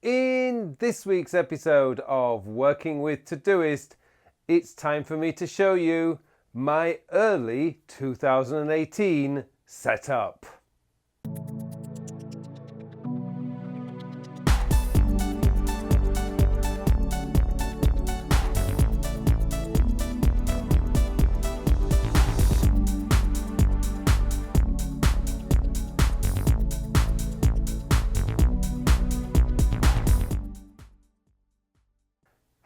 In this week's episode of Working with Todoist, it's time for me to show you my early 2018 setup.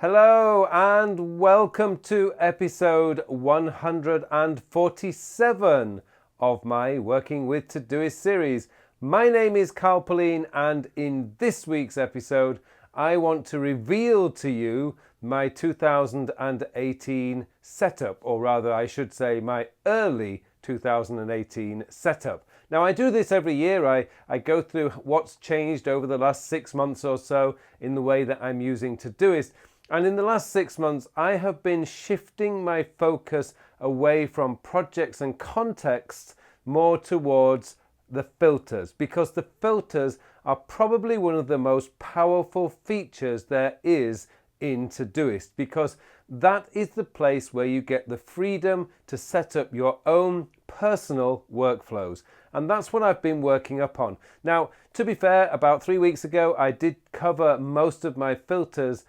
Hello and welcome to episode 147 of my Working with Todoist series. My name is Carl Pauline, and in this week's episode I want to reveal to you my 2018 setup, or rather I should say my early 2018 setup. Now I do this every year. I go through what's changed over the last 6 months or so in the way that I'm using Todoist. And in the last 6 months, I have been shifting my focus away from projects and contexts more towards the filters, because the filters are probably one of the most powerful features there is in Todoist, because that is the place where you get the freedom to set up your own personal workflows. And that's what I've been working upon. Now, to be fair, about 3 weeks ago, I did cover most of my filters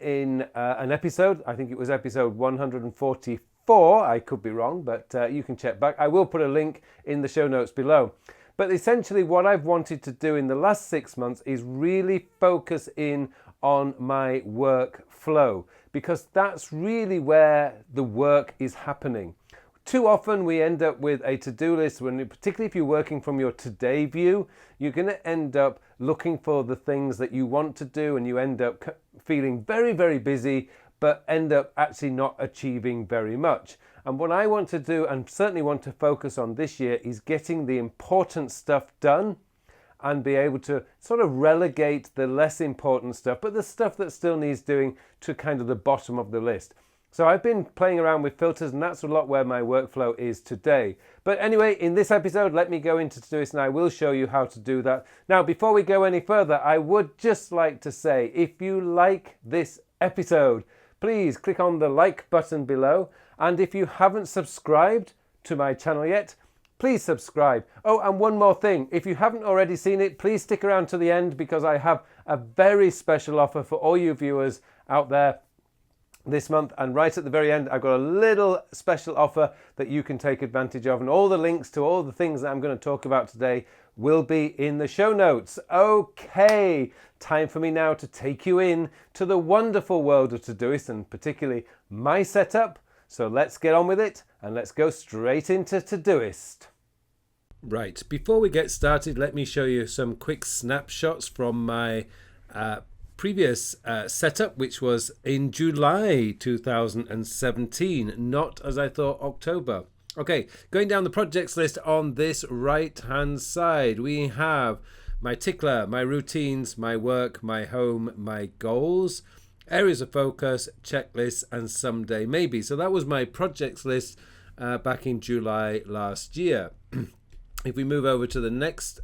in an episode. I think it was episode 144. I could be wrong, but you can check back. I will put a link in the show notes below. But essentially what I've wanted to do in the last 6 months is really focus in on my workflow, because that's really where the work is happening. Too often we end up with a to-do list, particularly if you're working from your today view, you're going to end up looking for the things that you want to do, and you end up feeling very, very busy, but end up actually not achieving very much. And what I want to do, and certainly want to focus on this year, is getting the important stuff done and be able to sort of relegate the less important stuff, but the stuff that still needs doing, to kind of the bottom of the list. So I've been playing around with filters, and that's a lot where my workflow is today. But anyway, in this episode, let me go into Todoist and I will show you how to do that. Now, before we go any further, I would just like to say, if you like this episode, please click on the like button below. And if you haven't subscribed to my channel yet, please subscribe. Oh, and one more thing. If you haven't already seen it, please stick around to the end, because I have a very special offer for all you viewers out there this month. And right at the very end, I've got a little special offer that you can take advantage of, and all the links to all the things that I'm going to talk about today will be in the show notes. Okay, time for me now to take you in to the wonderful world of Todoist, and particularly my setup. So let's get on with it, and let's go straight into Todoist. Right, before we get started, let me show you some quick snapshots from my previous setup, which was in July 2017, not, as I thought, October. Okay, going down the projects list on this right hand side, we have my tickler, my routines, my work, my home, my goals, areas of focus, checklists, and someday maybe. So that was my projects list back in July last year. If we move over to the next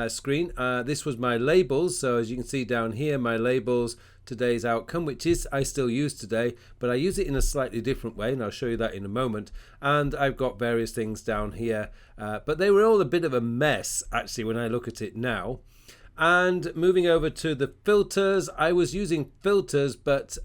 screen, this was my labels. So as you can see down here, my labels, today's outcome, which is I still use today, but I use it in a slightly different way, and I'll show you that in a moment. And I've got various things down here, but they were all a bit of a mess actually when I look at it now. And moving over to the filters, I was using filters, but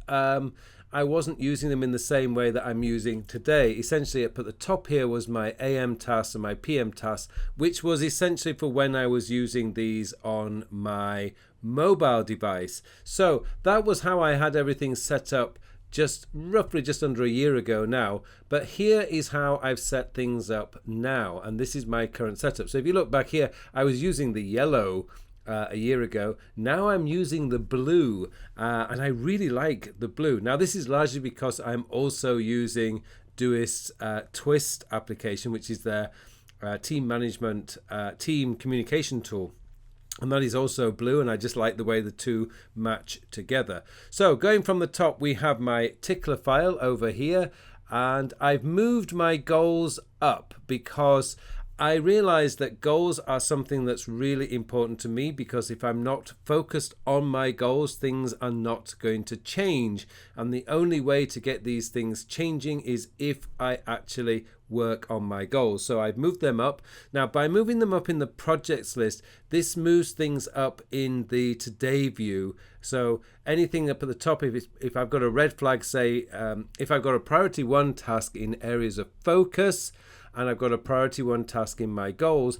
I wasn't using them in the same way that I'm using today. Essentially, up at the top here was my AM tasks and my PM tasks, which was essentially for when I was using these on my mobile device. So that was how I had everything set up roughly just under a year ago now. But here is how I've set things up now, and this is my current setup. So if you look back here, I was using the yellow a year ago. Now I'm using the blue, and I really like the blue. Now this is largely because I'm also using Todoist's Twist application, which is their team management, team communication tool. And that is also blue, and I just like the way the two match together. So going from the top, we have my tickler file over here, and I've moved my goals up because I realized that goals are something that's really important to me, because if I'm not focused on my goals, things are not going to change. And the only way to get these things changing is if I actually work on my goals. So I've moved them up. Now, by moving them up in the projects list, this moves things up in the today view. So anything up at the top, if I've got a red flag, say, if I've got a priority 1 task in areas of focus, and I've got a priority 1 task in my goals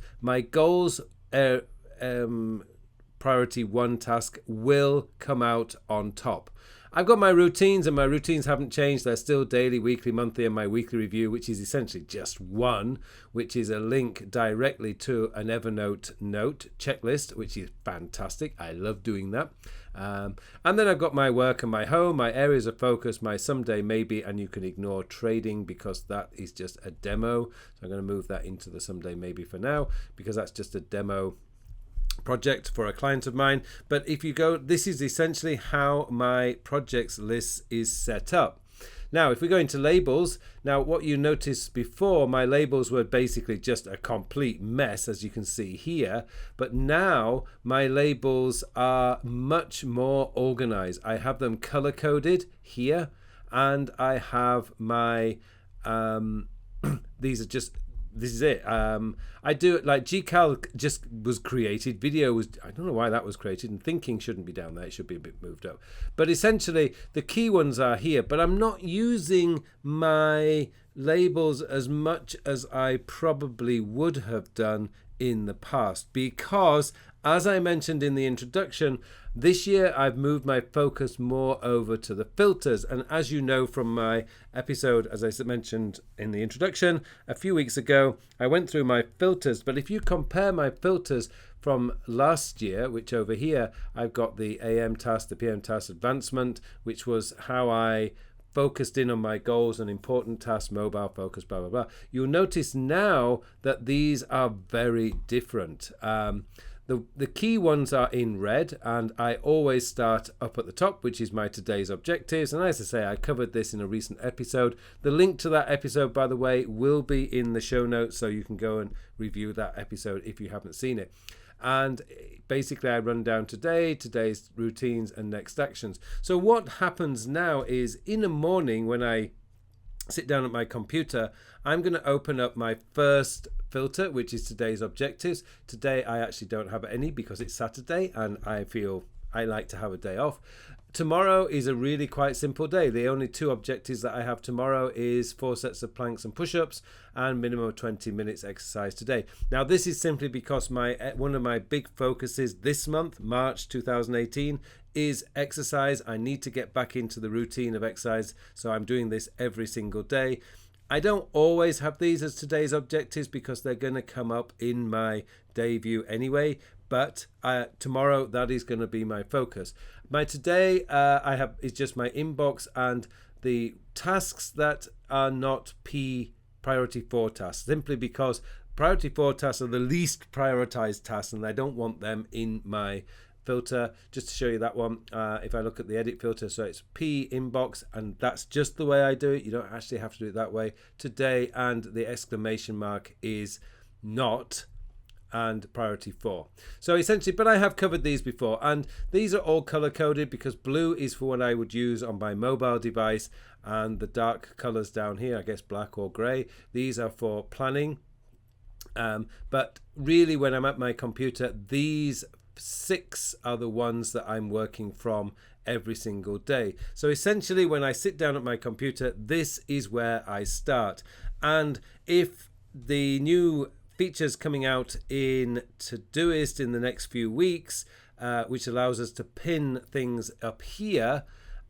priority 1 task will come out on top. I've got my routines, and my routines haven't changed. They're still daily, weekly, monthly, and my weekly review, which is essentially just one, which is a link directly to an Evernote note checklist, which is fantastic. I love doing that. And then I've got my work and my home, my areas of focus, my someday maybe, and you can ignore trading because that is just a demo. So I'm going to move that into the someday maybe for now, because that's just a demo project for a client of mine. But if you go, this is essentially how my projects list is set up. Now, if we go into labels, now what you noticed before, my labels were basically just a complete mess, as you can see here. But now my labels are much more organized. I have them color coded here, and I have my, this is it. I do it like GCal just was created. Video was, I don't know why that was created, and thinking shouldn't be down there. It should be a bit moved up. But essentially the key ones are here, but I'm not using my labels as much as I probably would have done in the past, because as I mentioned in the introduction, this year I've moved my focus more over to the filters. And as you know from my episode, as I mentioned in the introduction a few weeks ago, I went through my filters. But if you compare my filters from last year, which over here I've got the AM task, the PM task advancement, which was how I focused in on my goals and important tasks, mobile focus, blah, blah, blah. You'll notice now that these are very different. The key ones are in red, and I always start up at the top, which is my today's objectives. And as I say, I covered this in a recent episode. The link to that episode, by the way, will be in the show notes, so you can go and review that episode if you haven't seen it. And basically I run down today's routines and next actions. So what happens now is in the morning when I sit down at my computer, I'm going to open up my first filter, which is today's objectives. Today I actually don't have any because it's Saturday and I feel I like to have a day off. Tomorrow is a really quite simple day. The only 2 objectives that I have tomorrow is 4 sets of planks and push-ups and minimum of 20 minutes exercise today. Now this is simply because one of my big focuses this month, March 2018, is exercise. I need to get back into the routine of exercise, so I'm doing this every single day. I don't always have these as today's objectives because they're going to come up in my day view anyway, but tomorrow that is going to be my focus. My today is just my inbox and the tasks that are not priority 4 tasks, simply because priority 4 tasks are the least prioritized tasks and I don't want them in my filter. Just to show you that one, if I look at the edit filter, so it's P inbox, and that's just the way I do it. You don't actually have to do it that way. Today, and the exclamation mark is not, and priority 4. So essentially, but I have covered these before, and these are all color coded because blue is for what I would use on my mobile device, and the dark colors down here, I guess black or gray, these are for planning. But really when I'm at my computer, these 6 are the ones that I'm working from every single day. So essentially when I sit down at my computer, this is where I start. And if the new features coming out in Todoist in the next few weeks, which allows us to pin things up here,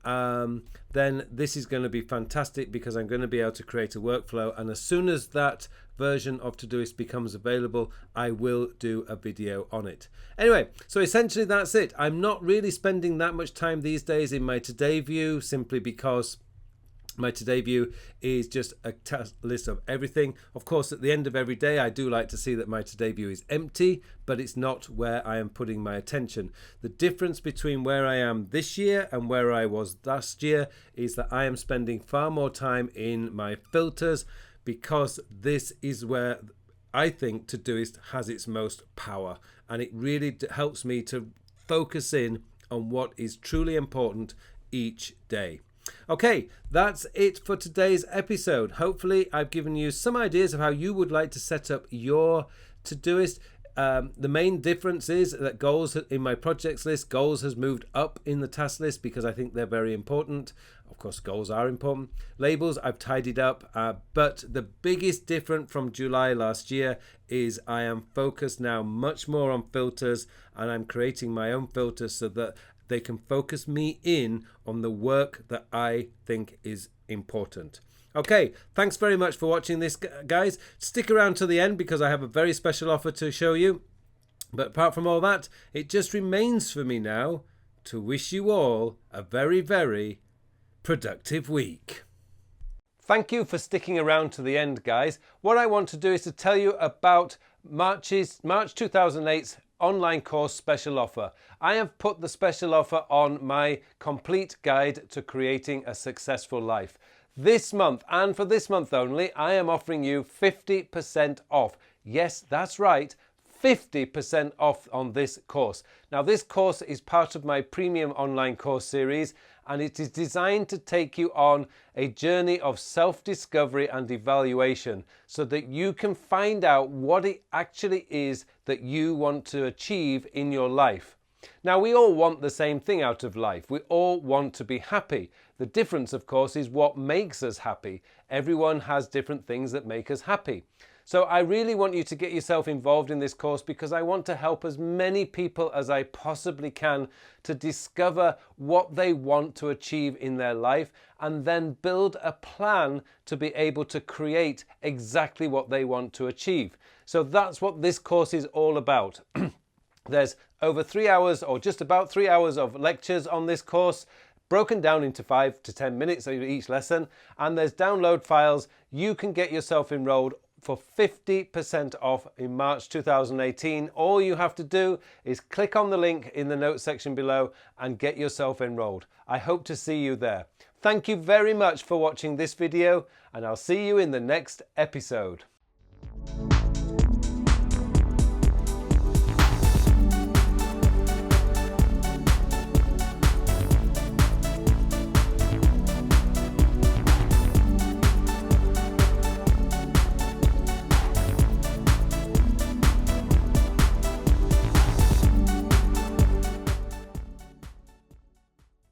then this is going to be fantastic because I'm going to be able to create a workflow, and as soon as that version of Todoist becomes available, I will do a video on it. Anyway, so essentially that's it. I'm not really spending that much time these days in my today view, simply because my today view is just a list of everything. Of course, at the end of every day, I do like to see that my today view is empty, but it's not where I am putting my attention. The difference between where I am this year and where I was last year is that I am spending far more time in my filters, because this is where I think Todoist has its most power, and it really helps me to focus in on what is truly important each day. Okay, that's it for today's episode. Hopefully I've given you some ideas of how you would like to set up your Todoist. The main difference is that goals in my projects list, goals has moved up in the task list because I think they're very important. Of course, goals are important. Labels, I've tidied up, but the biggest difference from July last year is I am focused now much more on filters, and I'm creating my own filters so that they can focus me in on the work that I think is important. Okay, thanks very much for watching this, guys. Stick around to the end because I have a very special offer to show you. But apart from all that, it just remains for me now to wish you all a very, very productive week. Thank you for sticking around to the end, guys. What I want to do is to tell you about March 2008's online course special offer. I have put the special offer on my complete guide to creating a successful life. This month, and for this month only, I am offering you 50% off. Yes, that's right, 50% off on this course. Now, this course is part of my premium online course series, and it is designed to take you on a journey of self-discovery and evaluation so that you can find out what it actually is that you want to achieve in your life. Now, we all want the same thing out of life. We all want to be happy. The difference, of course, is what makes us happy. Everyone has different things that make us happy. So I really want you to get yourself involved in this course because I want to help as many people as I possibly can to discover what they want to achieve in their life and then build a plan to be able to create exactly what they want to achieve. So that's what this course is all about. There's over 3 hours or just about 3 hours of lectures on this course, broken down into 5 to 10 minutes of each lesson, and there's download files. You can get yourself enrolled for 50% off in March 2018. All you have to do is click on the link in the notes section below and get yourself enrolled. I hope to see you there. Thank you very much for watching this video, and I'll see you in the next episode.